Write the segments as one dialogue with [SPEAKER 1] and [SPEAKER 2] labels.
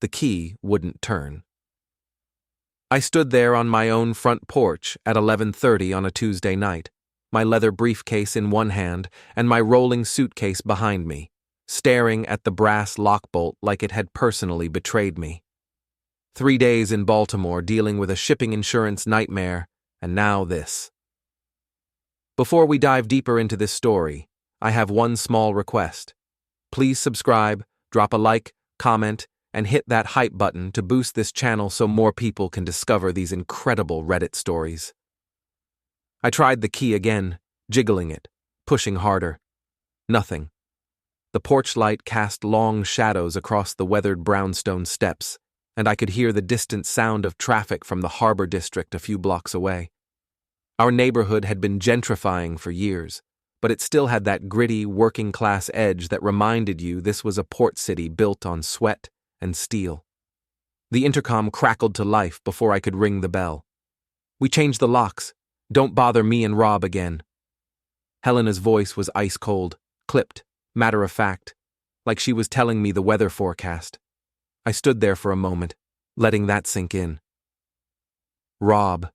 [SPEAKER 1] The key wouldn't turn. I stood there on my own front porch at 11:30 on a Tuesday night, my leather briefcase in one hand and my rolling suitcase behind me, staring at the brass lockbolt like it had personally betrayed me. 3 days in Baltimore dealing with a shipping insurance nightmare, and now this. Before we dive deeper into this story, I have one small request. Please subscribe, drop a like, comment, and hit that hype button to boost this channel so more people can discover these incredible Reddit stories. I tried the key again, jiggling it, pushing harder. Nothing. The porch light cast long shadows across the weathered brownstone steps, and I could hear the distant sound of traffic from the harbor district a few blocks away. Our neighborhood had been gentrifying for years, but it still had that gritty, working-class edge that reminded you this was a port city built on sweat and steel. The intercom crackled to life before I could ring the bell. "We changed the locks. Don't bother me and Rob again." Helena's voice was ice-cold, clipped, matter-of-fact, like she was telling me the weather forecast. I stood there for a moment, letting that sink in. Rob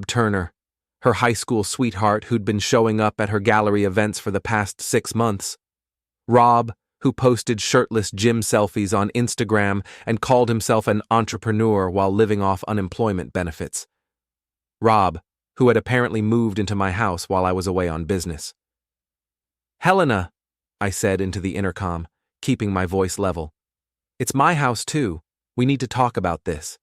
[SPEAKER 1] Turner, her high school sweetheart who'd been showing up at her gallery events for the past 6 months. Rob, who posted shirtless gym selfies on Instagram and called himself an entrepreneur while living off unemployment benefits. Rob, who had apparently moved into my house while I was away on business. "Helena," I said into the intercom, keeping my voice level. "It's my house too. We need to talk about this."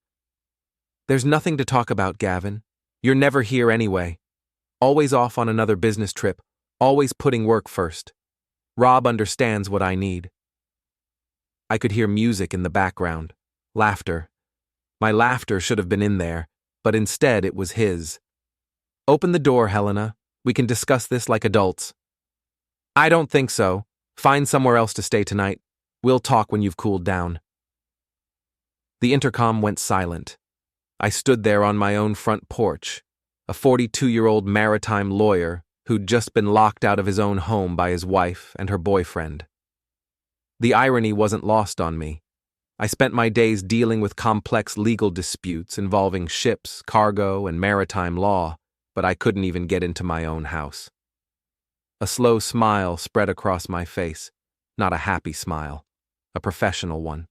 [SPEAKER 1] "There's nothing to talk about, Gavin. You're never here anyway. Always off on another business trip, always putting work first. Rob understands what I need." I could hear music in the background, laughter. My laughter should have been in there, but instead it was his. "Open the door, Helena. We can discuss this like adults." "I don't think so. Find somewhere else to stay tonight. We'll talk when you've cooled down." The intercom went silent. I stood there on my own front porch, a 42-year-old maritime lawyer who'd just been locked out of his own home by his wife and her boyfriend. The irony wasn't lost on me. I spent my days dealing with complex legal disputes involving ships, cargo, and maritime law, but I couldn't even get into my own house. A slow smile spread across my face, not a happy smile, a professional one.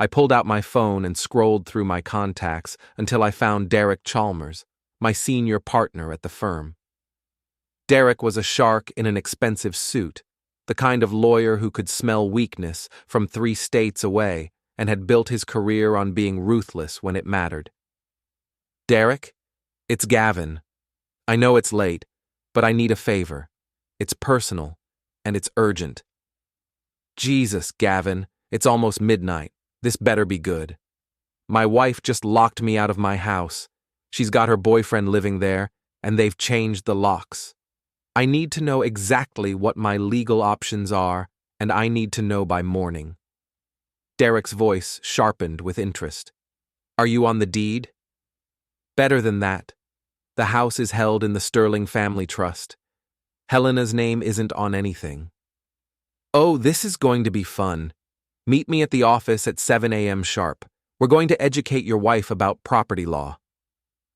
[SPEAKER 1] I pulled out my phone and scrolled through my contacts until I found Derek Chalmers, my senior partner at the firm. Derek was a shark in an expensive suit, the kind of lawyer who could smell weakness from 3 states away and had built his career on being ruthless when it mattered. "Derek, it's Gavin. I know it's late, but I need a favor. It's personal, and it's urgent." "Jesus, Gavin, it's almost midnight. This better be good. My wife just locked me out of my house. She's got her boyfriend living there, and they've changed the locks. I need to know exactly what my legal options are, and I need to know by morning." Derek's voice sharpened with interest. "Are you on the deed?" "Better than that. The house is held in the Sterling Family Trust. Helena's name isn't on anything." "Oh, this is going to be fun. Meet me at the office at 7 a.m. sharp. We're going to educate your wife about property law."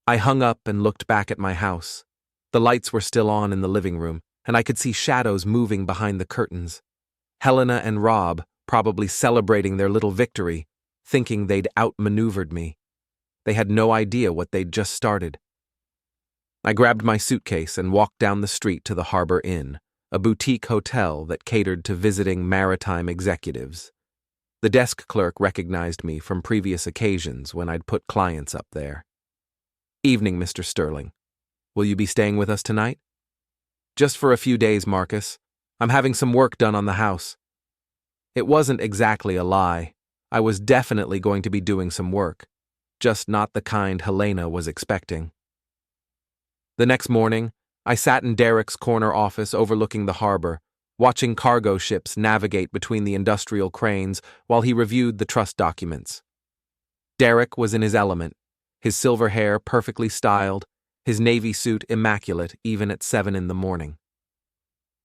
[SPEAKER 1] I hung up and looked back at my house. The lights were still on in the living room, and I could see shadows moving behind the curtains. Helena and Rob probably celebrating their little victory, thinking they'd outmaneuvered me. They had no idea what they'd just started. I grabbed my suitcase and walked down the street to the Harbor Inn, a boutique hotel that catered to visiting maritime executives. The desk clerk recognized me from previous occasions when I'd put clients up there. "Evening, Mr. Sterling. Will you be staying with us tonight?" "Just for a few days, Marcus. I'm having some work done on the house." It wasn't exactly a lie. I was definitely going to be doing some work, just not the kind Helena was expecting. The next morning, I sat in Derek's corner office overlooking the harbor, watching cargo ships navigate between the industrial cranes while he reviewed the trust documents. Derek was in his element, his silver hair perfectly styled, his navy suit immaculate even at 7 in the morning.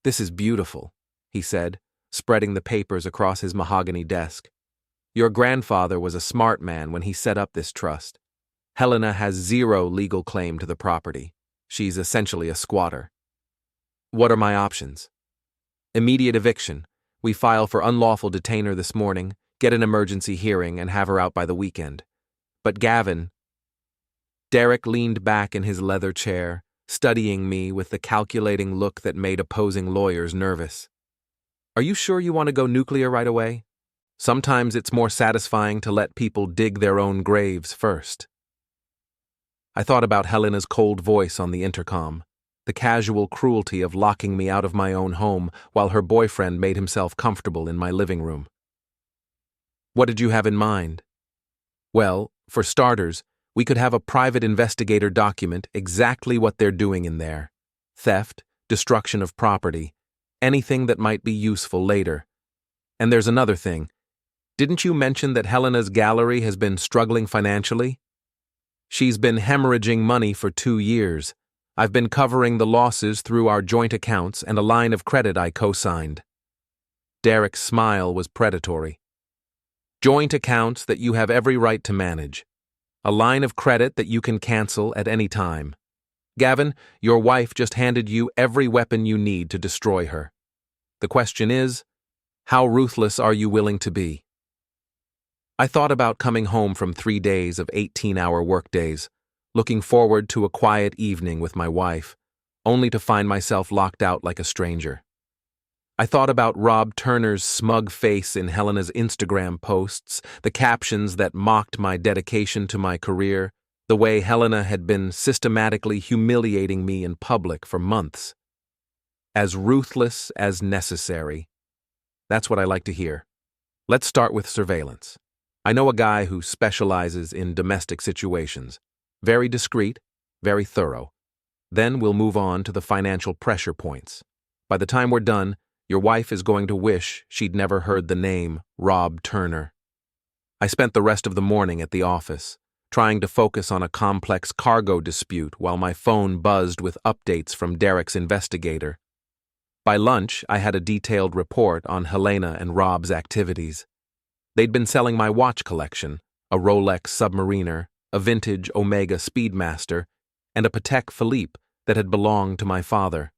[SPEAKER 1] "This is beautiful," he said, spreading the papers across his mahogany desk. Your grandfather was a smart man when he set up this trust. Helena has zero legal claim to the property. She's essentially a squatter. What are my options? Immediate eviction. We file for unlawful detainer this morning, get an emergency hearing, and have her out by the weekend. But Gavin... Derek leaned back in his leather chair, studying me with the calculating look that made opposing lawyers nervous. Are you sure you want to go nuclear right away? Sometimes it's more satisfying to let people dig their own graves first. I thought about Helena's cold voice on the intercom, the casual cruelty of locking me out of my own home while her boyfriend made himself comfortable in my living room. What did you have in mind? Well, for starters, we could have a private investigator document exactly what they're doing in there. Theft, destruction of property, anything that might be useful later. And there's another thing. Didn't you mention that Helena's gallery has been struggling financially? She's been hemorrhaging money for 2 years. I've been covering the losses through our joint accounts and a line of credit I co-signed. Derek's smile was predatory. Joint accounts that you have every right to manage. A line of credit that you can cancel at any time. Gavin, your wife just handed you every weapon you need to destroy her. The question is, how ruthless are you willing to be? I thought about coming home from 3 days of 18-hour workdays, looking forward to a quiet evening with my wife, only to find myself locked out like a stranger. I thought about Rob Turner's smug face in Helena's Instagram posts, the captions that mocked my dedication to my career, the way Helena had been systematically humiliating me in public for months. As ruthless as necessary. That's what I like to hear. Let's start with surveillance. I know a guy who specializes in domestic situations. Very discreet, very thorough. Then we'll move on to the financial pressure points. By the time we're done, your wife is going to wish she'd never heard the name Rob Turner. I spent the rest of the morning at the office, trying to focus on a complex cargo dispute while my phone buzzed with updates from Derek's investigator. By lunch, I had a detailed report on Helena and Rob's activities. They'd been selling my watch collection, a Rolex Submariner, a vintage Omega Speedmaster, and a Patek Philippe that had belonged to my father.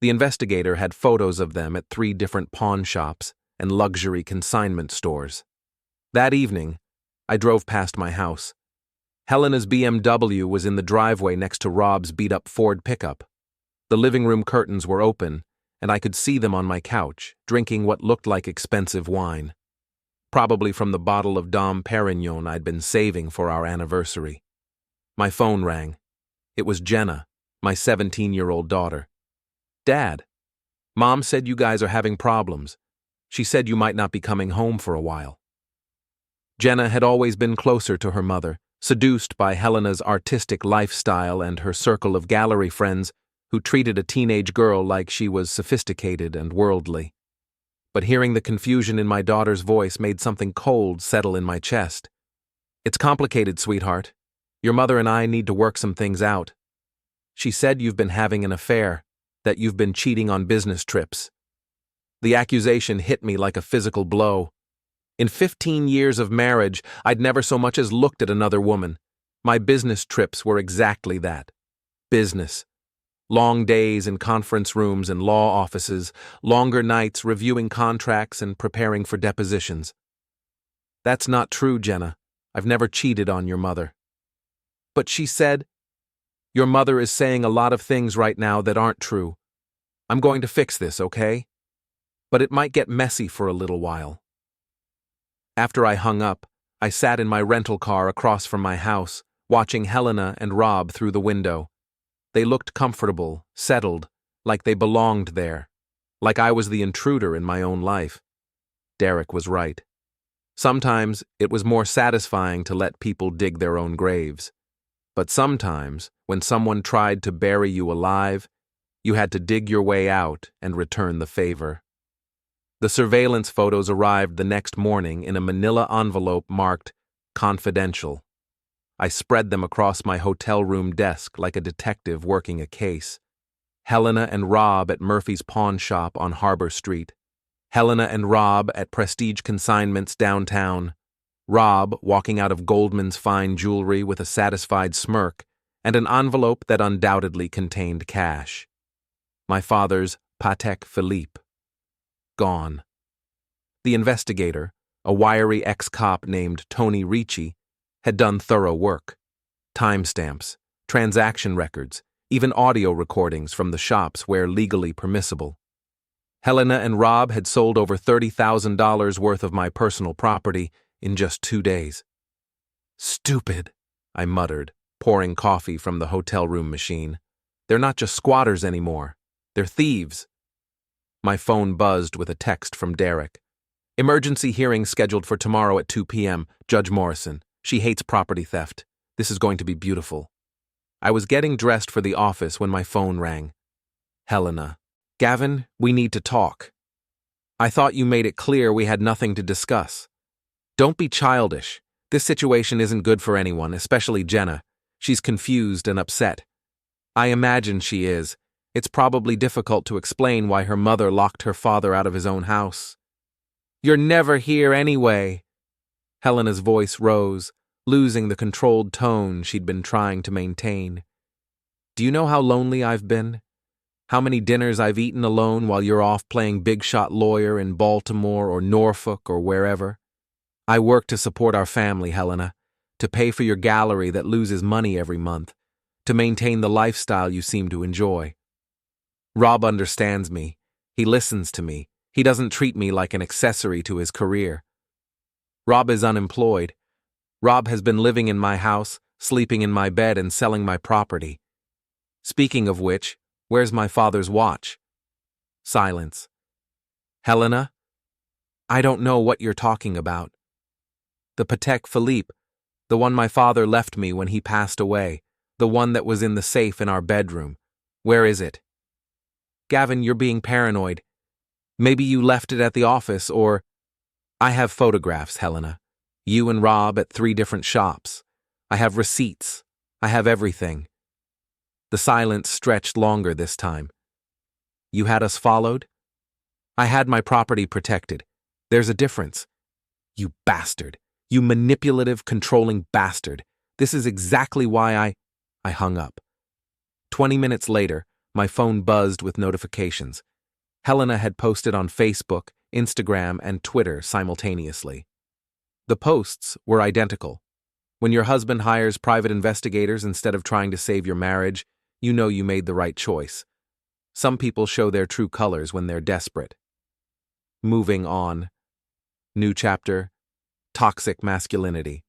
[SPEAKER 1] The investigator had photos of them at 3 different pawn shops and luxury consignment stores. That evening, I drove past my house. Helena's BMW was in the driveway next to Rob's beat-up Ford pickup. The living room curtains were open, and I could see them on my couch, drinking what looked like expensive wine. Probably from the bottle of Dom Perignon I'd been saving for our anniversary. My phone rang. It was Jenna, my 17-year-old daughter. Dad, Mom said you guys are having problems. She said you might not be coming home for a while. Jenna had always been closer to her mother, seduced by Helena's artistic lifestyle and her circle of gallery friends who treated a teenage girl like she was sophisticated and worldly. But hearing the confusion in my daughter's voice made something cold settle in my chest. It's complicated, sweetheart. Your mother and I need to work some things out. She said you've been having an affair, that you've been cheating on business trips. The accusation hit me like a physical blow. In 15 years of marriage, I'd never so much as looked at another woman. My business trips were exactly that. Business. Long days in conference rooms and law offices, longer nights reviewing contracts and preparing for depositions. That's not true, Jenna. I've never cheated on your mother. But she said, your mother is saying a lot of things right now that aren't true. I'm going to fix this, okay? But it might get messy for a little while. After I hung up, I sat in my rental car across from my house, watching Helena and Rob through the window. They looked comfortable, settled, like they belonged there, like I was the intruder in my own life. Derek was right. Sometimes it was more satisfying to let people dig their own graves. But sometimes, when someone tried to bury you alive, you had to dig your way out and return the favor. The surveillance photos arrived the next morning in a manila envelope marked confidential. I spread them across my hotel room desk like a detective working a case. Helena and Rob at Murphy's pawn shop on Harbor Street. Helena and Rob at Prestige Consignments downtown. Rob walking out of Goldman's fine jewelry with a satisfied smirk and an envelope that undoubtedly contained cash. My father's Patek Philippe. Gone. The investigator, a wiry ex-cop named Tony Ricci, had done thorough work. Timestamps, transaction records, even audio recordings from the shops where legally permissible. Helena and Rob had sold over $30,000 worth of my personal property in just 2 days. Stupid, I muttered, pouring coffee from the hotel room machine. They're not just squatters anymore. They're thieves. My phone buzzed with a text from Derek. Emergency hearing scheduled for tomorrow at 2 p.m. Judge Morrison. She hates property theft. This is going to be beautiful. I was getting dressed for the office when my phone rang. Helena. Gavin, we need to talk. I thought you made it clear we had nothing to discuss. Don't be childish. This situation isn't good for anyone, especially Jenna. She's confused and upset. I imagine she is. It's probably difficult to explain why her mother locked her father out of his own house. You're never here anyway. Helena's voice rose, losing the controlled tone she'd been trying to maintain. Do you know how lonely I've been? How many dinners I've eaten alone while you're off playing big shot lawyer in Baltimore or Norfolk or wherever? I work to support our family, Helena, to pay for your gallery that loses money every month, to maintain the lifestyle you seem to enjoy. Rob understands me. He listens to me. He doesn't treat me like an accessory to his career. Rob is unemployed. Rob has been living in my house, sleeping in my bed, and selling my property. Speaking of which, where's my father's watch? Silence. Helena? I don't know what you're talking about. The Patek Philippe, the one my father left me when he passed away, the one that was in the safe in our bedroom. Where is it? Gavin, you're being paranoid. Maybe you left it at the office, or... I have photographs, Helena. You and Rob at 3 different shops. I have receipts. I have everything. The silence stretched longer this time. You had us followed? I had my property protected. There's a difference. You bastard. You manipulative, controlling bastard. This is exactly why I hung up. 20 minutes later, my phone buzzed with notifications. Helena had posted on Facebook, Instagram, and Twitter simultaneously. The posts were identical. When your husband hires private investigators instead of trying to save your marriage, you know you made the right choice. Some people show their true colors when they're desperate. Moving on. New chapter. Toxic masculinity.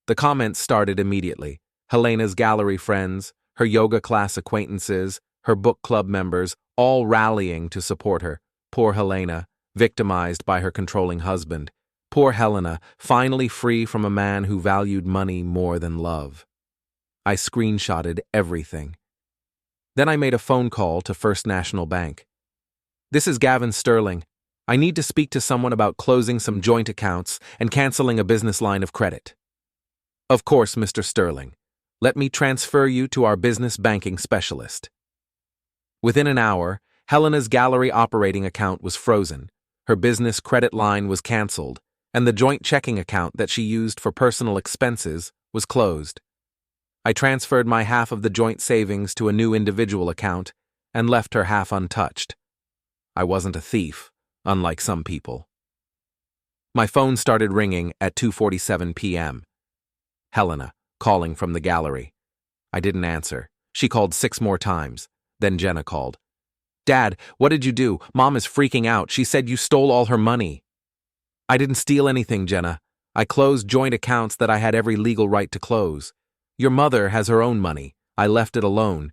[SPEAKER 1] The comments started immediately. Helena's gallery friends, her yoga class acquaintances, her book club members, all rallying to support her. Poor Helena, victimized by her controlling husband. Poor Helena, finally free from a man who valued money more than love. I screenshotted everything. Then I made a phone call to First National Bank. This is Gavin Sterling. I need to speak to someone about closing some joint accounts and canceling a business line of credit. Of course, Mr. Sterling. Let me transfer you to our business banking specialist. Within an hour, Helena's gallery operating account was frozen, her business credit line was canceled, and the joint checking account that she used for personal expenses was closed. I transferred my half of the joint savings to a new individual account and left her half untouched. I wasn't a thief, unlike some people. My phone started ringing at 2:47 p.m. Helena, calling from the gallery. I didn't answer. She called 6 more times. Then Jenna called. Dad, what did you do? Mom is freaking out. She said you stole all her money. I didn't steal anything, Jenna. I closed joint accounts that I had every legal right to close. Your mother has her own money. I left it alone.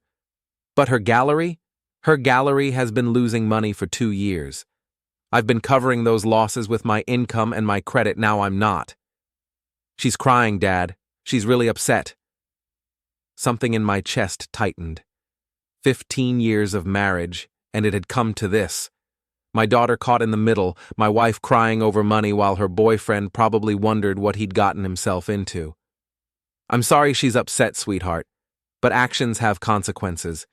[SPEAKER 1] But her gallery? Her gallery has been losing money for 2 years. I've been covering those losses with my income and my credit. Now I'm not. She's crying, Dad. She's really upset. Something in my chest tightened. 15 years of marriage, and it had come to this. My daughter caught in the middle, my wife crying over money while her boyfriend probably wondered what he'd gotten himself into. I'm sorry she's upset, sweetheart, but actions have consequences.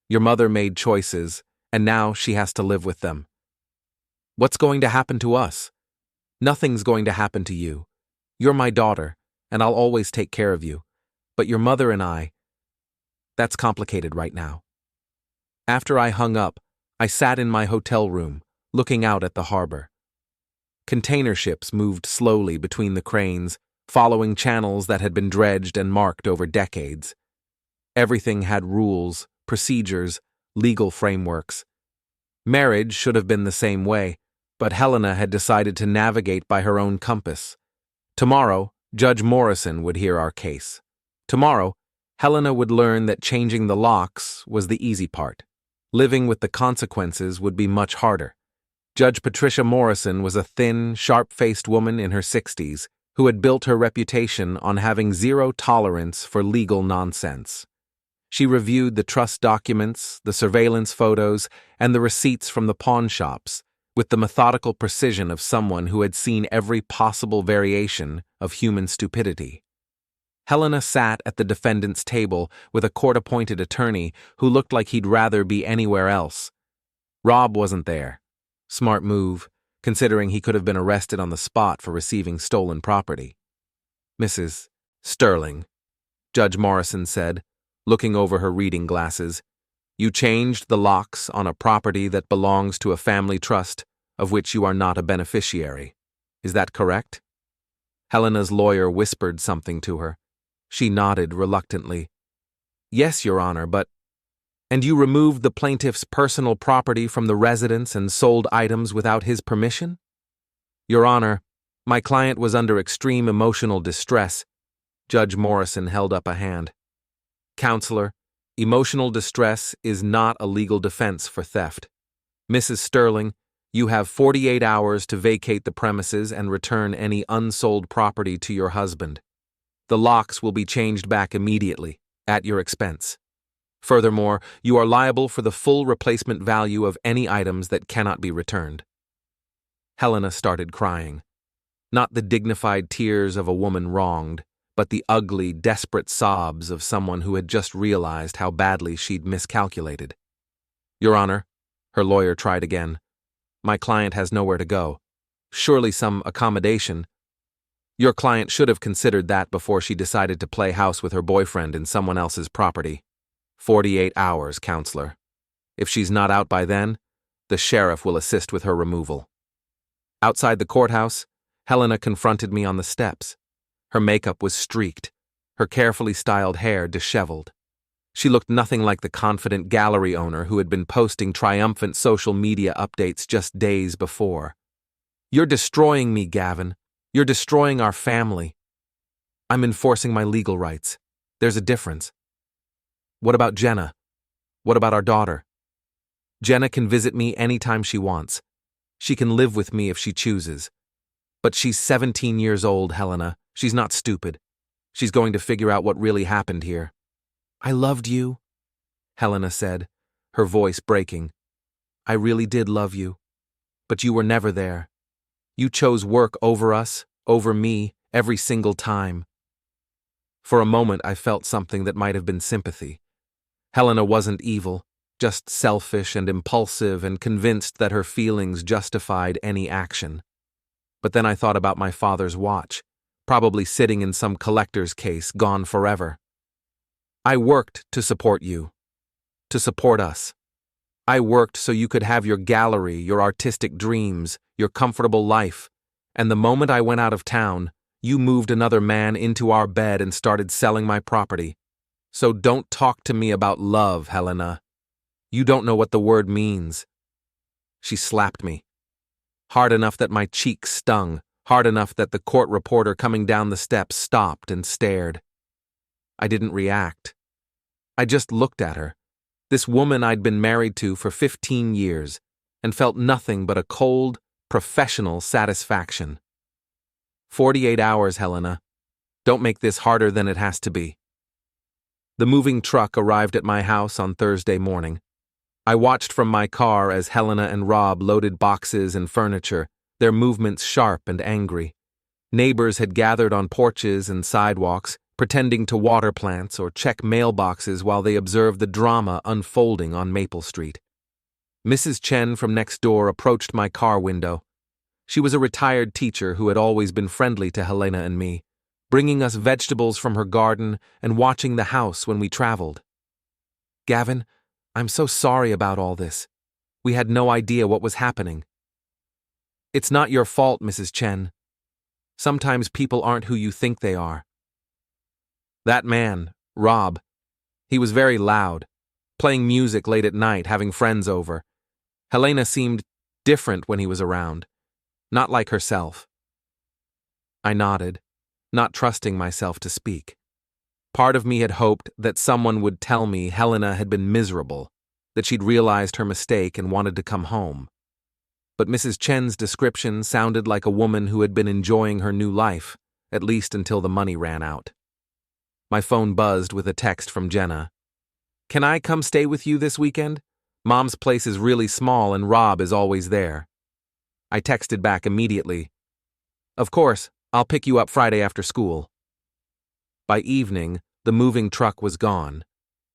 [SPEAKER 1] Your mother made choices, and now she has to live with them. What's going to happen to us? Nothing's going to happen to you. You're my daughter, and I'll always take care of you. But your mother and that's complicated right now. After I hung up, I sat in my hotel room, looking out at the harbor. Container ships moved slowly between the cranes, following channels that had been dredged and marked over decades. Everything had rules, procedures, legal frameworks. Marriage should have been the same way, but Helena had decided to navigate by her own compass. Tomorrow, Judge Morrison would hear our case. Tomorrow, Helena would learn that changing the locks was the easy part. Living with the consequences would be much harder. Judge Patricia Morrison was a thin, sharp-faced woman in her 60s who had built her reputation on having zero tolerance for legal nonsense. She reviewed the trust documents, the surveillance photos, and the receipts from the pawn shops with the methodical precision of someone who had seen every possible variation of human stupidity. Helena sat at the defendant's table with a court-appointed attorney who looked like he'd rather be anywhere else. Rob wasn't there. Smart move, considering he could have been arrested on the spot for receiving stolen property. Mrs. Sterling, Judge Morrison said, looking over her reading glasses, you changed the locks on a property that belongs to a family trust of which you are not a beneficiary. Is that correct? Helena's lawyer whispered something to her. She nodded reluctantly. Yes, Your Honor, but… And you removed the plaintiff's personal property from the residence and sold items without his permission? Your Honor, my client was under extreme emotional distress. Judge Morrison held up a hand. Counselor, emotional distress is not a legal defense for theft. Mrs. Sterling, you have 48 hours to vacate the premises and return any unsold property to your husband. The locks will be changed back immediately, at your expense. Furthermore, you are liable for the full replacement value of any items that cannot be returned. Helena started crying. Not the dignified tears of a woman wronged, but the ugly, desperate sobs of someone who had just realized how badly she'd miscalculated. Your Honor, her lawyer tried again. My client has nowhere to go. Surely some accommodation. Your client should have considered that before she decided to play house with her boyfriend in someone else's property. 48 hours, Counselor. If she's not out by then, the sheriff will assist with her removal. Outside the courthouse, Helena confronted me on the steps. Her makeup was streaked, her carefully styled hair disheveled. She looked nothing like the confident gallery owner who had been posting triumphant social media updates just days before. You're destroying me, Gavin. You're destroying our family. I'm enforcing my legal rights. There's a difference. What about Jenna? What about our daughter? Jenna can visit me anytime she wants. She can live with me if she chooses. But she's 17 years old, Helena. She's not stupid. She's going to figure out what really happened here. I loved you, Helena said, her voice breaking. I really did love you. But you were never there. You chose work over us, over me, every single time. For a moment I felt something that might have been sympathy. Helena wasn't evil, just selfish and impulsive and convinced that her feelings justified any action. But then I thought about my father's watch, probably sitting in some collector's case, gone forever. I worked to support you, to support us. I worked so you could have your gallery, your artistic dreams, your comfortable life, and the moment I went out of town, you moved another man into our bed and started selling my property. So don't talk to me about love, Helena. You don't know what the word means. She slapped me. Hard enough that my cheek stung, hard enough that the court reporter coming down the steps stopped and stared. I didn't react. I just looked at her, this woman I'd been married to for 15 years, and felt nothing but a cold, professional satisfaction. 48 hours, Helena. Don't make this harder than it has to be. The moving truck arrived at my house on Thursday morning. I watched from my car as Helena and Rob loaded boxes and furniture, their movements sharp and angry. Neighbors had gathered on porches and sidewalks, pretending to water plants or check mailboxes while they observed the drama unfolding on Maple Street. Mrs. Chen from next door approached my car window. She was a retired teacher who had always been friendly to Helena and me, bringing us vegetables from her garden and watching the house when we traveled. "Gavin, I'm so sorry about all this. We had no idea what was happening." "It's not your fault, Mrs. Chen. Sometimes people aren't who you think they are." That man, Rob, he was very loud, playing music late at night, having friends over. Helena seemed different when he was around, not like herself. I nodded, not trusting myself to speak. Part of me had hoped that someone would tell me Helena had been miserable, that she'd realized her mistake and wanted to come home. But Mrs. Chen's description sounded like a woman who had been enjoying her new life, at least until the money ran out. My phone buzzed with a text from Jenna. "Can I come stay with you this weekend? Mom's place is really small and Rob is always there." I texted back immediately, "Of course, I'll pick you up Friday after school." By evening, the moving truck was gone.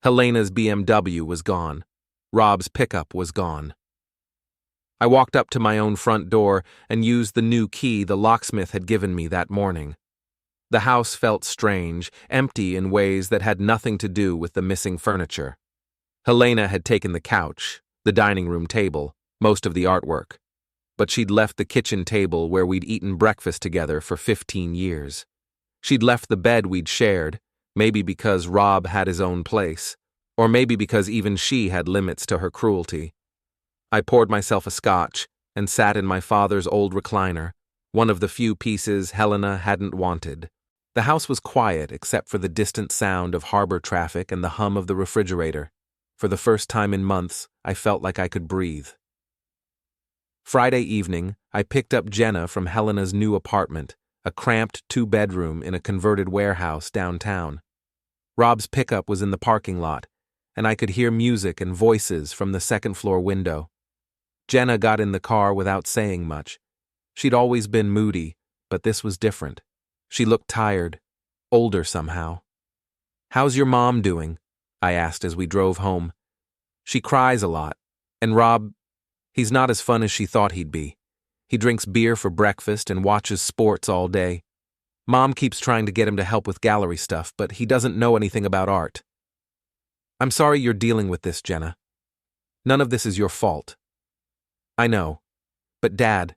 [SPEAKER 1] Helena's BMW was gone. Rob's pickup was gone. I walked up to my own front door and used the new key the locksmith had given me that morning. The house felt strange, empty in ways that had nothing to do with the missing furniture. Helena had taken the couch, the dining room table, most of the artwork. But she'd left the kitchen table where we'd eaten breakfast together for 15 years. She'd left the bed we'd shared, maybe because Rob had his own place, or maybe because even she had limits to her cruelty. I poured myself a scotch and sat in my father's old recliner, one of the few pieces Helena hadn't wanted. The house was quiet except for the distant sound of harbor traffic and the hum of the refrigerator. For the first time in months, I felt like I could breathe. Friday evening, I picked up Jenna from Helena's new apartment, a cramped 2-bedroom in a converted warehouse downtown. Rob's pickup was in the parking lot, and I could hear music and voices from the second-floor window. Jenna got in the car without saying much. She'd always been moody, but this was different. She looked tired, older somehow. "How's your mom doing?" I asked as we drove home. "She cries a lot, and Rob, he's not as fun as she thought he'd be. He drinks beer for breakfast and watches sports all day. Mom keeps trying to get him to help with gallery stuff, but he doesn't know anything about art." "I'm sorry you're dealing with this, Jenna. None of this is your fault." "I know. But Dad,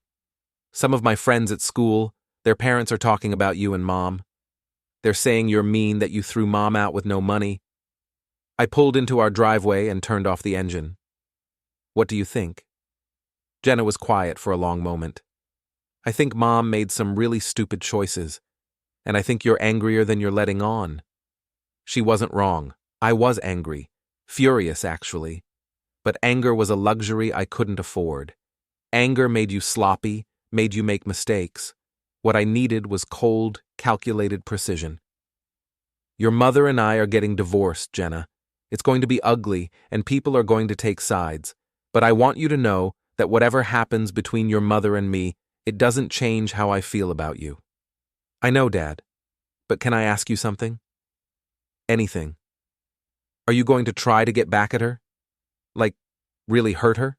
[SPEAKER 1] some of my friends at school, their parents are talking about you and Mom. They're saying you're mean, that you threw Mom out with no money." I pulled into our driveway and turned off the engine. "What do you think?" Jenna was quiet for a long moment. "I think Mom made some really stupid choices, and I think you're angrier than you're letting on." She wasn't wrong. I was angry. Furious, actually. But anger was a luxury I couldn't afford. Anger made you sloppy, made you make mistakes. What I needed was cold, calculated precision. "Your mother and I are getting divorced, Jenna. It's going to be ugly, and people are going to take sides. But I want you to know that whatever happens between your mother and me, it doesn't change how I feel about you." "I know, Dad. But can I ask you something?" "Anything." "Are you going to try to get back at her? Like, really hurt her?"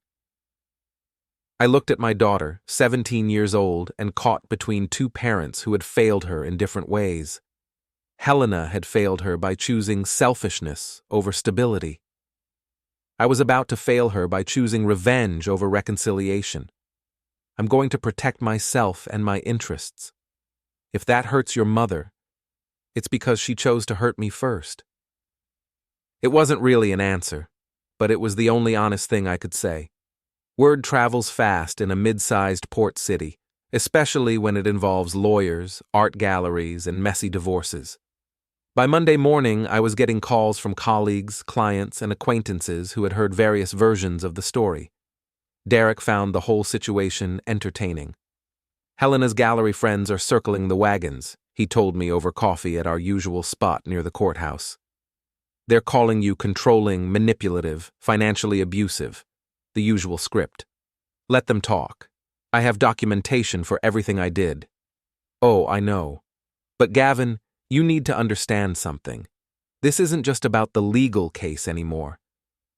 [SPEAKER 1] I looked at my daughter, 17 years old, and caught between two parents who had failed her in different ways. Helena had failed her by choosing selfishness over stability. I was about to fail her by choosing revenge over reconciliation. I'm going to protect myself and my interests. If that hurts your mother, it's because she chose to hurt me first. It wasn't really an answer, but it was the only honest thing I could say. Word travels fast in a mid-sized port city, especially when it involves lawyers, art galleries, and messy divorces. By Monday morning, I was getting calls from colleagues, clients, and acquaintances who had heard various versions of the story. Derek found the whole situation entertaining. "Helena's gallery friends are circling the wagons," he told me over coffee at our usual spot near the courthouse. "They're calling you controlling, manipulative, financially abusive. The usual script. Let them talk. I have documentation for everything I did." "Oh, I know. But Gavin, you need to understand something. This isn't just about the legal case anymore.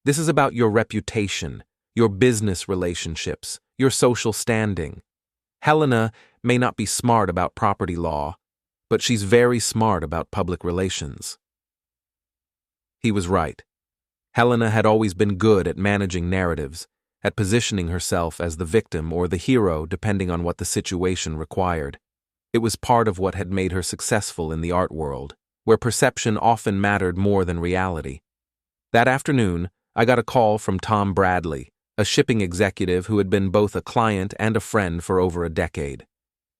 [SPEAKER 1] This is about your reputation, your business relationships, your social standing. Helena may not be smart about property law, but she's very smart about public relations. He was right. Helena had always been good at managing narratives, at positioning herself as the victim or the hero depending on what the situation required. It was part of what had made her successful in the art world, where perception often mattered more than reality. That afternoon, I got a call from Tom Bradley, a shipping executive who had been both a client and a friend for over a decade.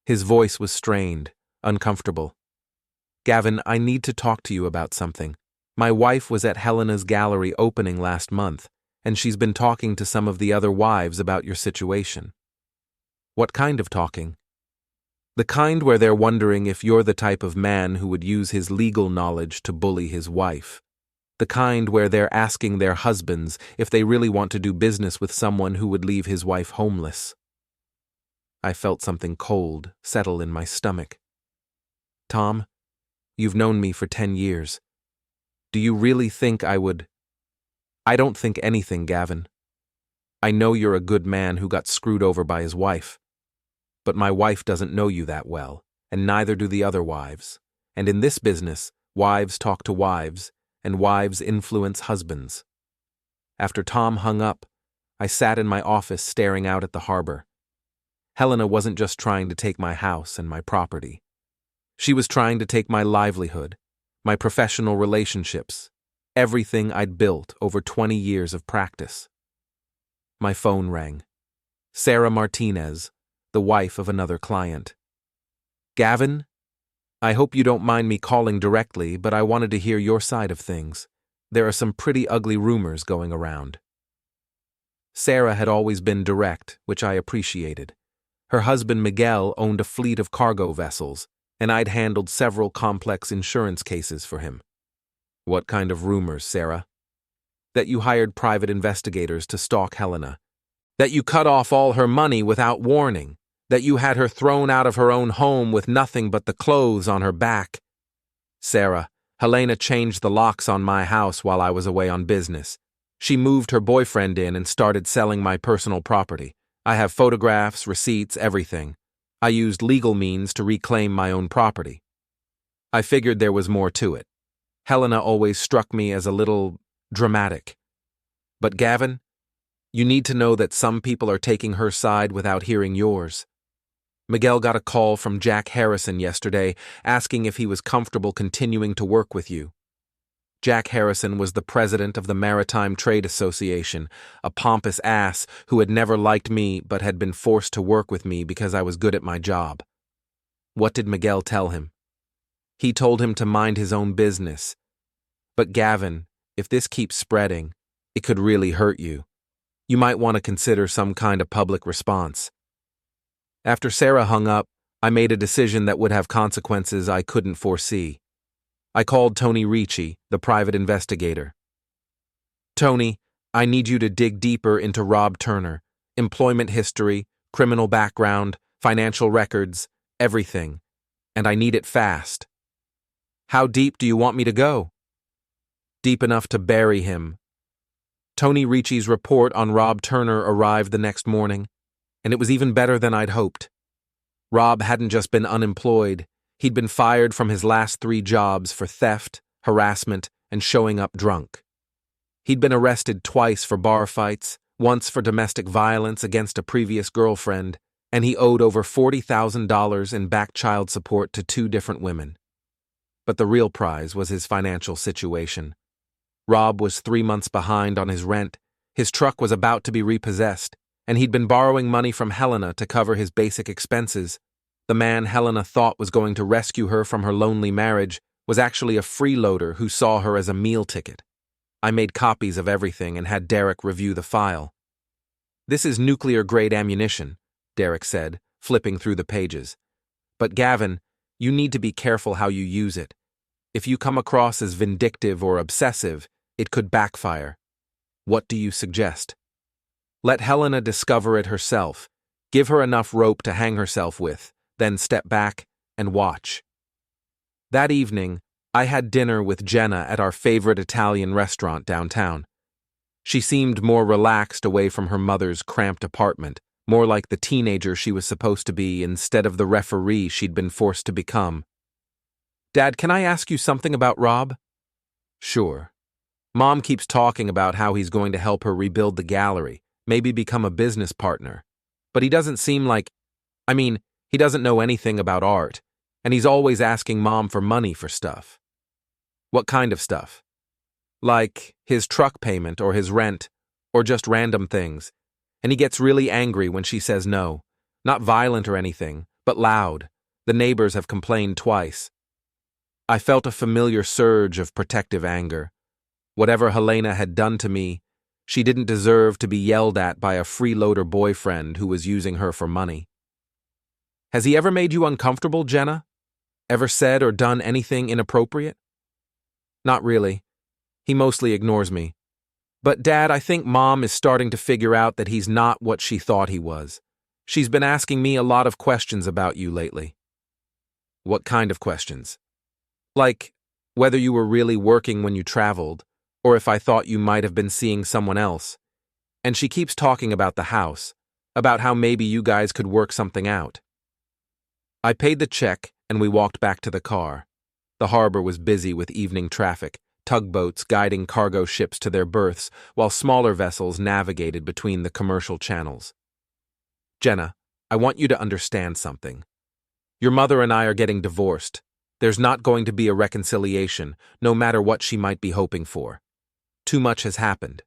[SPEAKER 1] His voice was strained, uncomfortable. "Gavin, I need to talk to you about something. My wife was at Helena's gallery opening last month, and she's been talking to some of the other wives about your situation." "What kind of talking?" "The kind where they're wondering if you're the type of man who would use his legal knowledge to bully his wife. The kind where they're asking their husbands if they really want to do business with someone who would leave his wife homeless." I felt something cold settle in my stomach. "Tom, you've known me for 10 years. Do you really think I would—" "I don't think anything, Gavin. I know you're a good man who got screwed over by his wife. But my wife doesn't know you that well, and neither do the other wives. And in this business, wives talk to wives, and wives influence husbands." After Tom hung up, I sat in my office staring out at the harbor. Helena wasn't just trying to take my house and my property. She was trying to take my livelihood, my professional relationships, everything I'd built over 20 years of practice. My phone rang. Sarah Martinez, the wife of another client. "Gavin? I hope you don't mind me calling directly, but I wanted to hear your side of things. There are some pretty ugly rumors going around." Sarah had always been direct, which I appreciated. Her husband Miguel owned a fleet of cargo vessels, and I'd handled several complex insurance cases for him. "What kind of rumors, Sarah?" "That you hired private investigators to stalk Helena. That you cut off all her money without warning. That you had her thrown out of her own home with nothing but the clothes on her back." "Sarah, Helena changed the locks on my house while I was away on business. She moved her boyfriend in and started selling my personal property. I have photographs, receipts, everything. I used legal means to reclaim my own property. I figured there was more to it. Helena always struck me as a little dramatic. But Gavin, you need to know that some people are taking her side without hearing yours. Miguel got a call from Jack Harrison yesterday asking if he was comfortable continuing to work with you. Jack Harrison was the president of the Maritime Trade Association, a pompous ass who had never liked me but had been forced to work with me because I was good at my job. What did Miguel tell him? He told him to mind his own business. But Gavin, if this keeps spreading, it could really hurt you. You might want to consider some kind of public response. After Sarah hung up, I made a decision that would have consequences I couldn't foresee. I called Tony Ricci, the private investigator. "Tony, I need you to dig deeper into Rob Turner. Employment history, criminal background, financial records, everything. And I need it fast." "How deep do you want me to go?" "Deep enough to bury him." Tony Ricci's report on Rob Turner arrived the next morning, and it was even better than I'd hoped. Rob hadn't just been unemployed. He'd been fired from his last 3 jobs for theft, harassment, and showing up drunk. He'd been arrested twice for bar fights, once for domestic violence against a previous girlfriend, and he owed over $40,000 in back child support to 2 different women. But the real prize was his financial situation. Rob was 3 months behind on his rent, his truck was about to be repossessed, and he'd been borrowing money from Helena to cover his basic expenses. The man Helena thought was going to rescue her from her lonely marriage was actually a freeloader who saw her as a meal ticket. I made copies of everything and had Derek review the file. "This is nuclear-grade ammunition," Derek said, flipping through the pages. "But Gavin, you need to be careful how you use it. If you come across as vindictive or obsessive, it could backfire. What do you suggest?" "Let Helena discover it herself. Give her enough rope to hang herself with. Then step back and watch." That evening, I had dinner with Jenna at our favorite Italian restaurant downtown. She seemed more relaxed away from her mother's cramped apartment, more like the teenager she was supposed to be instead of the referee she'd been forced to become. "Dad, can I ask you something about Rob?" "Sure." "Mom keeps talking about how he's going to help her rebuild the gallery, maybe become a business partner. But he doesn't seem like, he doesn't know anything about art, and he's always asking Mom for money for stuff." "What kind of stuff?" "Like his truck payment or his rent, or just random things. And he gets really angry when she says no. Not violent or anything, but loud. The neighbors have complained twice." I felt a familiar surge of protective anger. Whatever Helena had done to me, she didn't deserve to be yelled at by a freeloader boyfriend who was using her for money. "Has he ever made you uncomfortable, Jenna? Ever said or done anything inappropriate?" "Not really. He mostly ignores me. But Dad, I think Mom is starting to figure out that he's not what she thought he was. She's been asking me a lot of questions about you lately." "What kind of questions?" "Like, whether you were really working when you traveled, or if I thought you might have been seeing someone else. And she keeps talking about the house, about how maybe you guys could work something out." I paid the check and we walked back to the car. The harbor was busy with evening traffic, tugboats guiding cargo ships to their berths, while smaller vessels navigated between the commercial channels. "Jenna, I want you to understand something. Your mother and I are getting divorced. There's not going to be a reconciliation, no matter what she might be hoping for. Too much has happened."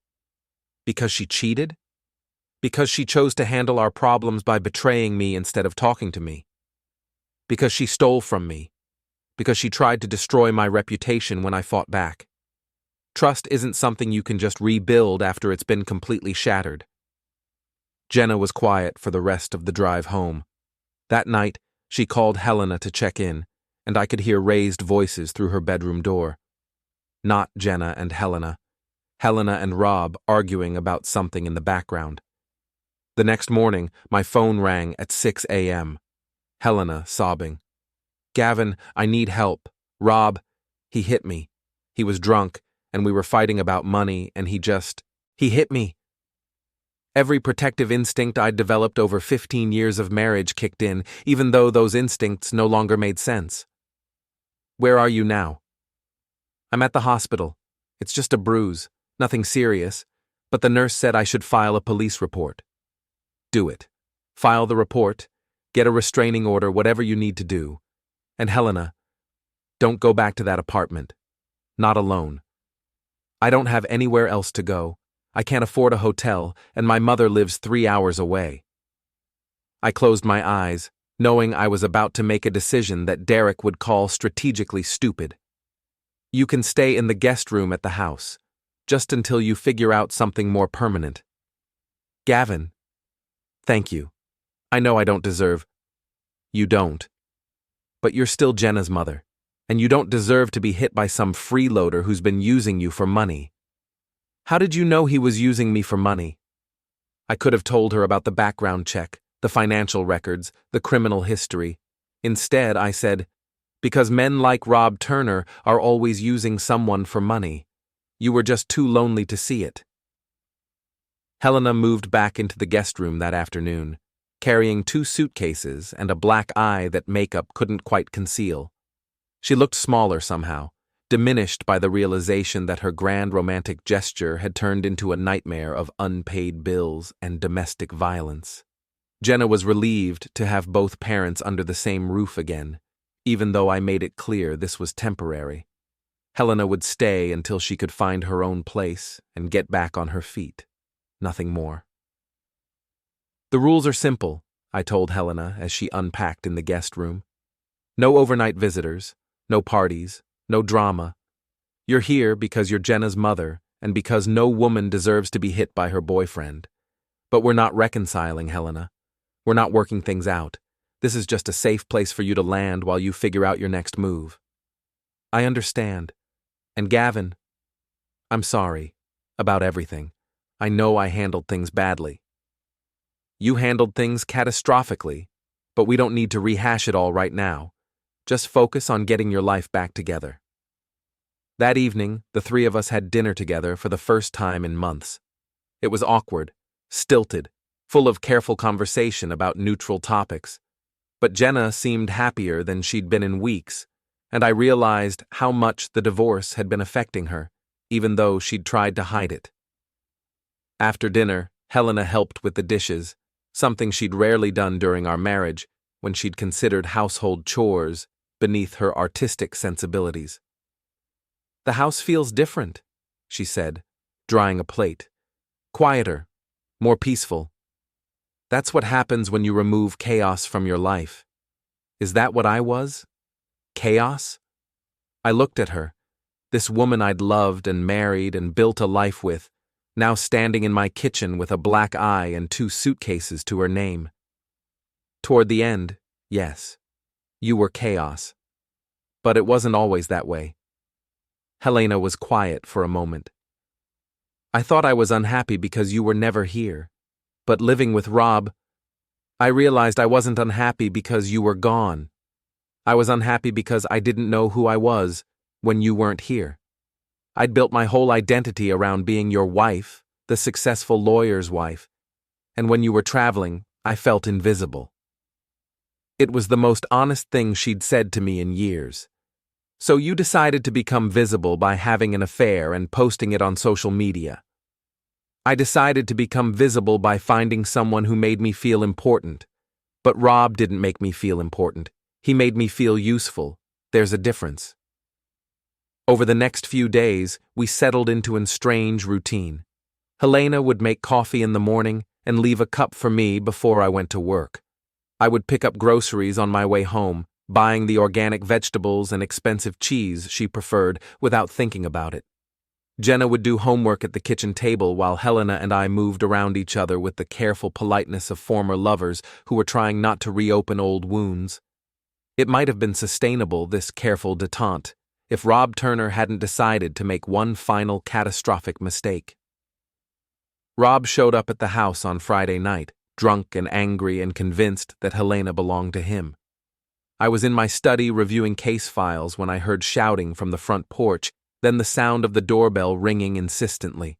[SPEAKER 1] "Because she cheated?" "Because she chose to handle our problems by betraying me instead of talking to me. Because she stole from me. Because she tried to destroy my reputation when I fought back. Trust isn't something you can just rebuild after it's been completely shattered." Jenna was quiet for the rest of the drive home. That night, she called Helena to check in, and I could hear raised voices through her bedroom door. Not Jenna and Helena. Helena and Rob arguing about something in the background. The next morning, my phone rang at 6 a.m. Helena sobbing. "Gavin, I need help. Rob, he hit me. He was drunk, and we were fighting about money, and he hit me." Every protective instinct I'd developed over 15 years of marriage kicked in, even though those instincts no longer made sense. "Where are you now?" "I'm at the hospital. It's just a bruise, nothing serious, but the nurse said I should file a police report." "Do it. File the report, get a restraining order, whatever you need to do. And Helena, don't go back to that apartment. Not alone. I don't have anywhere else to go. I can't afford a hotel, and my mother lives 3 hours away." I closed my eyes, knowing I was about to make a decision that Derek would call strategically stupid. "You can stay in the guest room at the house, just until you figure out something more permanent." "Gavin." "Thank you. I know I don't deserve—" "You don't. But you're still Jenna's mother, and you don't deserve to be hit by some freeloader who's been using you for money." "How did you know he was using me for money?" I could have told her about the background check, the financial records, the criminal history. Instead, I said, "Because men like Rob Turner are always using someone for money. You were just too lonely to see it." Helena moved back into the guest room that afternoon, carrying 2 suitcases and a black eye that makeup couldn't quite conceal. She looked smaller somehow, diminished by the realization that her grand romantic gesture had turned into a nightmare of unpaid bills and domestic violence. Jenna was relieved to have both parents under the same roof again, even though I made it clear this was temporary. Helena would stay until she could find her own place and get back on her feet. Nothing more. "The rules are simple," I told Helena as she unpacked in the guest room. "No overnight visitors, no parties, no drama. You're here because you're Jenna's mother and because no woman deserves to be hit by her boyfriend. But we're not reconciling, Helena. We're not working things out. This is just a safe place for you to land while you figure out your next move." "I understand. And Gavin, I'm sorry about everything. I know I handled things badly." "You handled things catastrophically, but we don't need to rehash it all right now. Just focus on getting your life back together." That evening, the 3 of us had dinner together for the first time in months. It was awkward, stilted, full of careful conversation about neutral topics. But Jenna seemed happier than she'd been in weeks, and I realized how much the divorce had been affecting her, even though she'd tried to hide it. After dinner, Helena helped with the dishes, something she'd rarely done during our marriage, when she'd considered household chores beneath her artistic sensibilities. "The house feels different," she said, drying a plate. "Quieter, more peaceful. That's what happens when you remove chaos from your life." Is that what I was? Chaos? I looked at her, this woman I'd loved and married and built a life with, now standing in my kitchen with a black eye and 2 suitcases to her name. Toward the end, yes, you were chaos. But it wasn't always that way. Helena was quiet for a moment. "I thought I was unhappy because you were never here. But living with Rob, I realized I wasn't unhappy because you were gone. I was unhappy because I didn't know who I was when you weren't here. I'd built my whole identity around being your wife, the successful lawyer's wife, and when you were traveling, I felt invisible." It was the most honest thing she'd said to me in years. "So you decided to become visible by having an affair and posting it on social media." "I decided to become visible by finding someone who made me feel important. But Rob didn't make me feel important. He made me feel useful. There's a difference." Over the next few days, we settled into a strange routine. Helena would make coffee in the morning and leave a cup for me before I went to work. I would pick up groceries on my way home, buying the organic vegetables and expensive cheese she preferred without thinking about it. Jenna would do homework at the kitchen table while Helena and I moved around each other with the careful politeness of former lovers who were trying not to reopen old wounds. It might have been sustainable, this careful detente, if Rob Turner hadn't decided to make one final catastrophic mistake. Rob showed up at the house on Friday night, drunk and angry and convinced that Helena belonged to him. I was in my study reviewing case files when I heard shouting from the front porch, then the sound of the doorbell ringing insistently.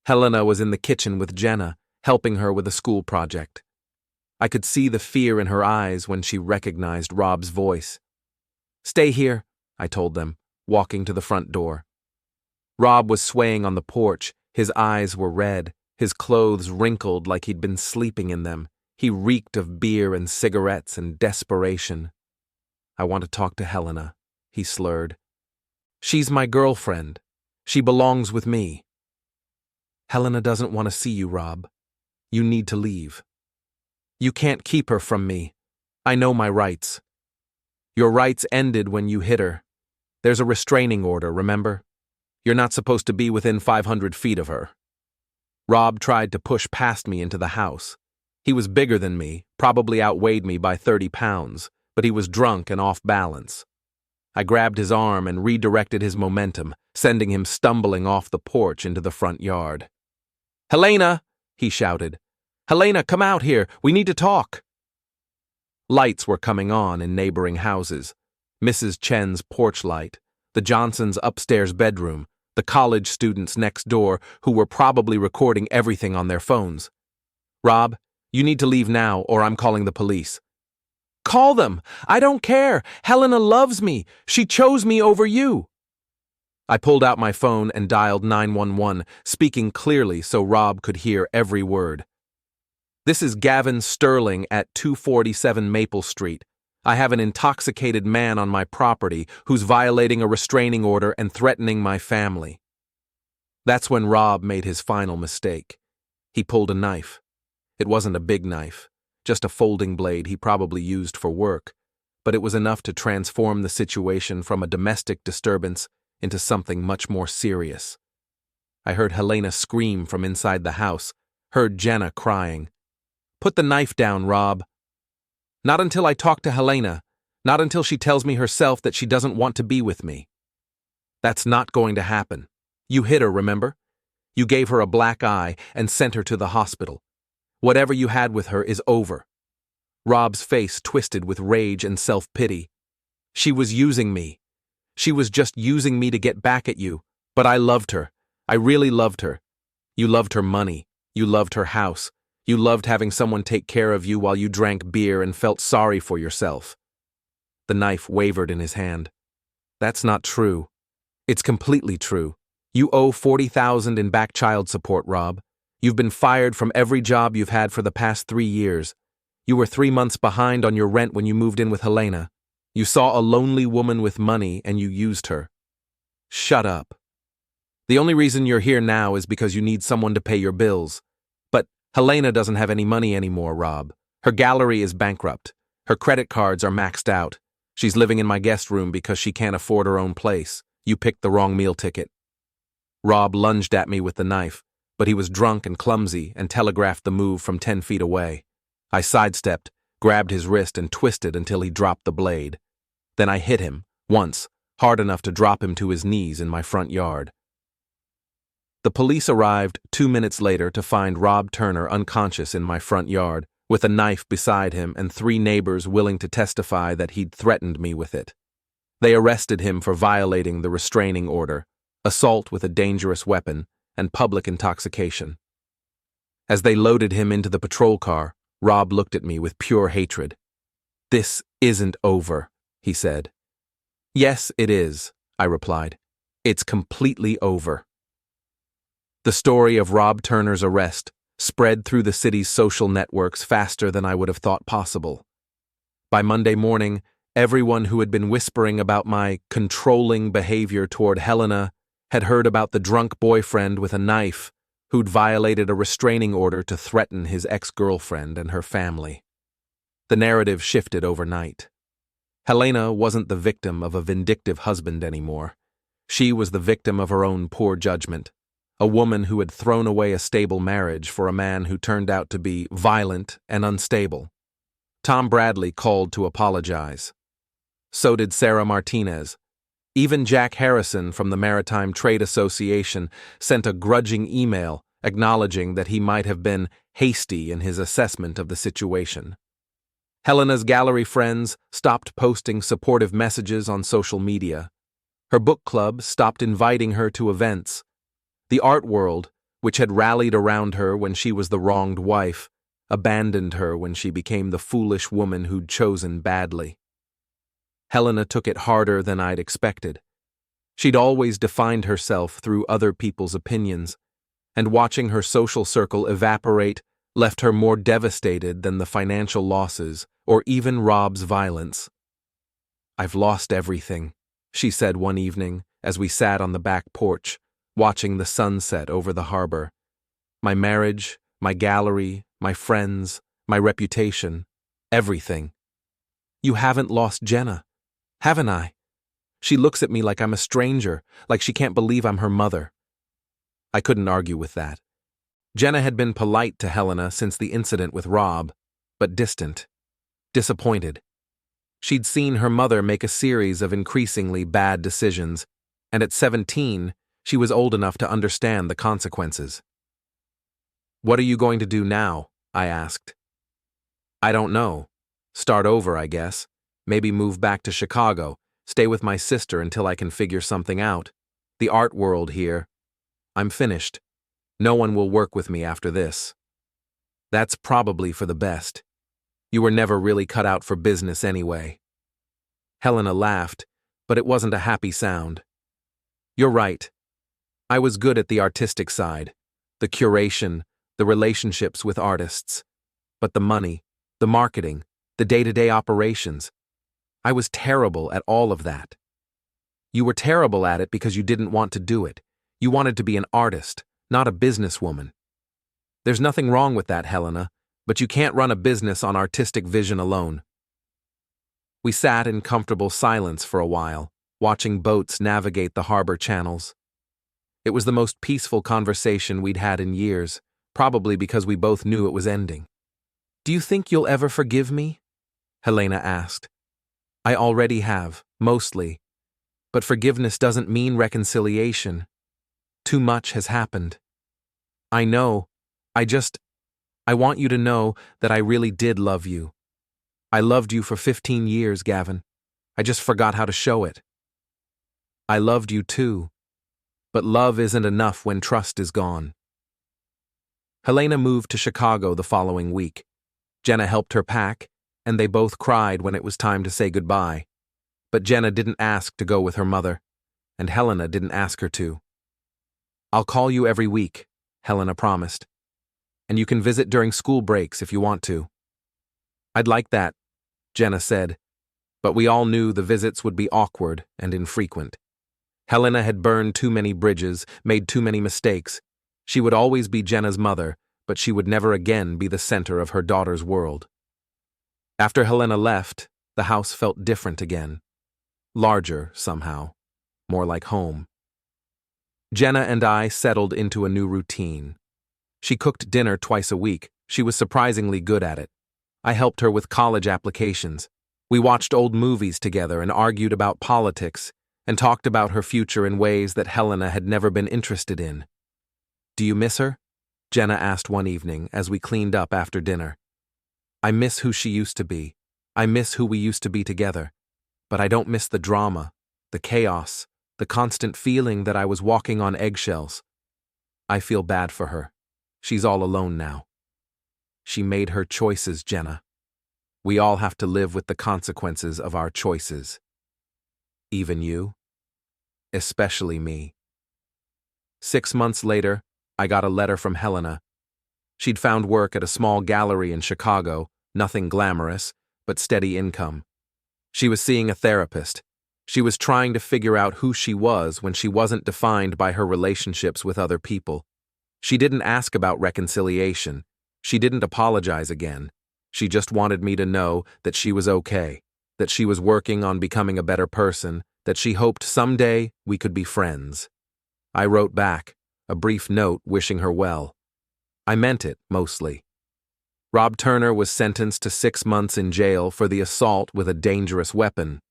[SPEAKER 1] Helena was in the kitchen with Jenna, helping her with a school project. I could see the fear in her eyes when she recognized Rob's voice. "Stay here," I told them, walking to the front door. Rob was swaying on the porch, his eyes were red, his clothes wrinkled like he'd been sleeping in them. He reeked of beer and cigarettes and desperation. "I want to talk to Helena," he slurred. "She's my girlfriend. She belongs with me." "Helena doesn't want to see you, Rob. You need to leave." "You can't keep her from me. I know my rights." "Your rights ended when you hit her. There's a restraining order, remember? You're not supposed to be within 500 feet of her." Rob tried to push past me into the house. He was bigger than me, probably outweighed me by 30 pounds, but he was drunk and off balance. I grabbed his arm and redirected his momentum, sending him stumbling off the porch into the front yard. "Helena!" he shouted. "Helena, come out here. We need to talk." Lights were coming on in neighboring houses. Mrs. Chen's porch light, the Johnsons' upstairs bedroom, the college students next door who were probably recording everything on their phones. "Rob, you need to leave now or I'm calling the police." "Call them! I don't care! Helena loves me! She chose me over you!" I pulled out my phone and dialed 911, speaking clearly so Rob could hear every word. "This is Gavin Sterling at 247 Maple Street. I have an intoxicated man on my property who's violating a restraining order and threatening my family." That's when Rob made his final mistake. He pulled a knife. It wasn't a big knife, just a folding blade he probably used for work, but it was enough to transform the situation from a domestic disturbance into something much more serious. I heard Helena scream from inside the house, heard Jenna crying. "Put the knife down, Rob." "Not until I talk to Helena, not until she tells me herself that she doesn't want to be with me." "That's not going to happen. You hit her, remember? You gave her a black eye and sent her to the hospital. Whatever you had with her is over." Rob's face twisted with rage and self-pity. "She was using me. She was just using me to get back at you, but I loved her. I really loved her. You loved her money. You loved her house. You loved having someone take care of you while you drank beer and felt sorry for yourself. The knife wavered in his hand. That's not true. It's completely true. You owe $40,000 in back child support, Rob. You've been fired from every job you've had for the past 3 years. You were 3 months behind on your rent when you moved in with Helena. You saw a lonely woman with money and you used her. Shut up. The only reason you're here now is because you need someone to pay your bills. But Helena doesn't have any money anymore, Rob. Her gallery is bankrupt. Her credit cards are maxed out. She's living in my guest room because she can't afford her own place. You picked the wrong meal ticket. Rob lunged at me with the knife, but he was drunk and clumsy and telegraphed the move from 10 feet away. I sidestepped, grabbed his wrist and twisted until he dropped the blade. Then I hit him, once, hard enough to drop him to his knees in my front yard. The police arrived 2 minutes later to find Rob Turner unconscious in my front yard, with a knife beside him and 3 neighbors willing to testify that he'd threatened me with it. They arrested him for violating the restraining order, assault with a dangerous weapon, and public intoxication. As they loaded him into the patrol car, Rob looked at me with pure hatred. "This isn't over," he said. "Yes, it is," I replied. "It's completely over." The story of Rob Turner's arrest spread through the city's social networks faster than I would have thought possible. By Monday morning, everyone who had been whispering about my controlling behavior toward Helena had heard about the drunk boyfriend with a knife who'd violated a restraining order to threaten his ex-girlfriend and her family. The narrative shifted overnight. Helena wasn't the victim of a vindictive husband anymore. She was the victim of her own poor judgment. A woman who had thrown away a stable marriage for a man who turned out to be violent and unstable. Tom Bradley called to apologize. So did Sarah Martinez. Even Jack Harrison from the Maritime Trade Association sent a grudging email acknowledging that he might have been hasty in his assessment of the situation. Helena's gallery friends stopped posting supportive messages on social media. Her book club stopped inviting her to events. The art world, which had rallied around her when she was the wronged wife, abandoned her when she became the foolish woman who'd chosen badly. Helena took it harder than I'd expected. She'd always defined herself through other people's opinions, and watching her social circle evaporate left her more devastated than the financial losses or even Rob's violence. "I've lost everything," she said one evening as we sat on the back porch, watching the sunset over the harbor. "My marriage, my gallery, my friends, my reputation, everything." "You haven't lost Jenna, haven't I? She looks at me like I'm a stranger, like she can't believe I'm her mother." I couldn't argue with that. Jenna had been polite to Helena since the incident with Rob, but distant, disappointed. She'd seen her mother make a series of increasingly bad decisions, and at 17, she was old enough to understand the consequences. "What are you going to do now?" I asked. "I don't know. Start over, I guess. Maybe move back to Chicago, stay with my sister until I can figure something out. The art world here. I'm finished. No one will work with me after this." "That's probably for the best. You were never really cut out for business anyway." Helena laughed, but it wasn't a happy sound. "You're right. I was good at the artistic side, the curation, the relationships with artists. But the money, the marketing, the day-to-day operations, I was terrible at all of that." "You were terrible at it because you didn't want to do it. You wanted to be an artist, not a businesswoman." "There's nothing wrong with that, Helena, but you can't run a business on artistic vision alone." We sat in comfortable silence for a while, watching boats navigate the harbor channels. It was the most peaceful conversation we'd had in years, probably because we both knew it was ending. "Do you think you'll ever forgive me?" Helena asked. "I already have, mostly. But forgiveness doesn't mean reconciliation. Too much has happened." "I know. I want you to know that I really did love you. I loved you for 15 years, Gavin. I just forgot how to show it." "I loved you too. But love isn't enough when trust is gone." Helena moved to Chicago the following week. Jenna helped her pack, and they both cried when it was time to say goodbye. But Jenna didn't ask to go with her mother, and Helena didn't ask her to. "I'll call you every week," Helena promised. "And you can visit during school breaks if you want to." "I'd like that," Jenna said, but we all knew the visits would be awkward and infrequent. Helena had burned too many bridges, made too many mistakes. She would always be Jenna's mother, but she would never again be the center of her daughter's world. After Helena left, the house felt different again. Larger, somehow. More like home. Jenna and I settled into a new routine. She cooked dinner twice a week. She was surprisingly good at it. I helped her with college applications. We watched old movies together and argued about politics and talked about her future in ways that Helena had never been interested in. "Do you miss her?" Jenna asked one evening as we cleaned up after dinner. "I miss who she used to be. I miss who we used to be together. But I don't miss the drama, the chaos, the constant feeling that I was walking on eggshells. I feel bad for her. She's all alone now. She made her choices, Jenna. We all have to live with the consequences of our choices. Even you? Especially me." 6 months later, I got a letter from Helena. She'd found work at a small gallery in Chicago, nothing glamorous, but steady income. She was seeing a therapist. She was trying to figure out who she was when she wasn't defined by her relationships with other people. She didn't ask about reconciliation. She didn't apologize again. She just wanted me to know that she was okay, that she was working on becoming a better person, that she hoped someday we could be friends. I wrote back, a brief note wishing her well. I meant it, mostly. Rob Turner was sentenced to 6 months in jail for the assault with a dangerous weapon.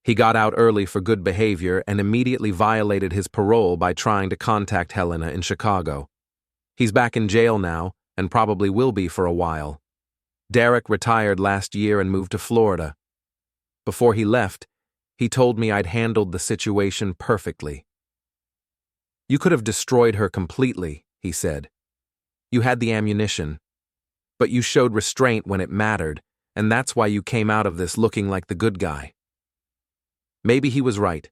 [SPEAKER 1] He got out early for good behavior and immediately violated his parole by trying to contact Helena in Chicago. He's back in jail now, and probably will be for a while. Derek retired last year and moved to Florida. Before he left, he told me I'd handled the situation perfectly. "You could have destroyed her completely," he said. "You had the ammunition. But you showed restraint when it mattered, and that's why you came out of this looking like the good guy." Maybe he was right.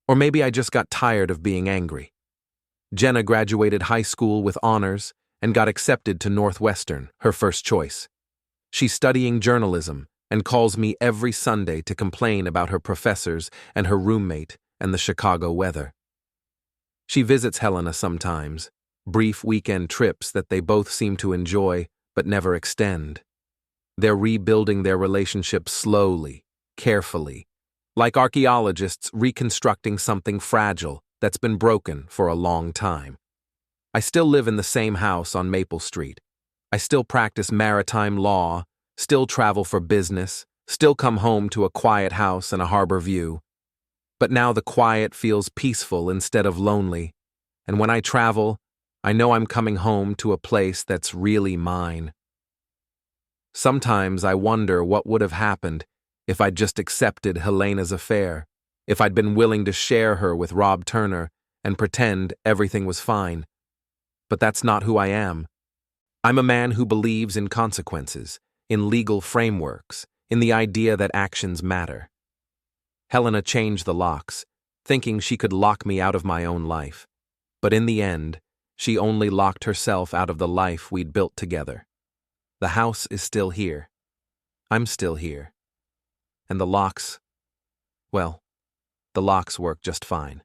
[SPEAKER 1] Or maybe I just got tired of being angry. Jenna graduated high school with honors and got accepted to Northwestern, her first choice. She's studying journalism and calls me every Sunday to complain about her professors and her roommate and the Chicago weather. She visits Helena sometimes, brief weekend trips that they both seem to enjoy but never extend. They're rebuilding their relationship slowly, carefully, like archaeologists reconstructing something fragile that's been broken for a long time. I still live in the same house on Maple Street. I still practice maritime law, still travel for business, still come home to a quiet house and a harbor view. But now the quiet feels peaceful instead of lonely, and when I travel, I know I'm coming home to a place that's really mine. Sometimes I wonder what would have happened if I'd just accepted Helena's affair, if I'd been willing to share her with Rob Turner and pretend everything was fine. But that's not who I am. I'm a man who believes in consequences, in legal frameworks, in the idea that actions matter. Helena changed the locks, thinking she could lock me out of my own life. But in the end, she only locked herself out of the life we'd built together. The house is still here. I'm still here. And the locks, well, the locks work just fine.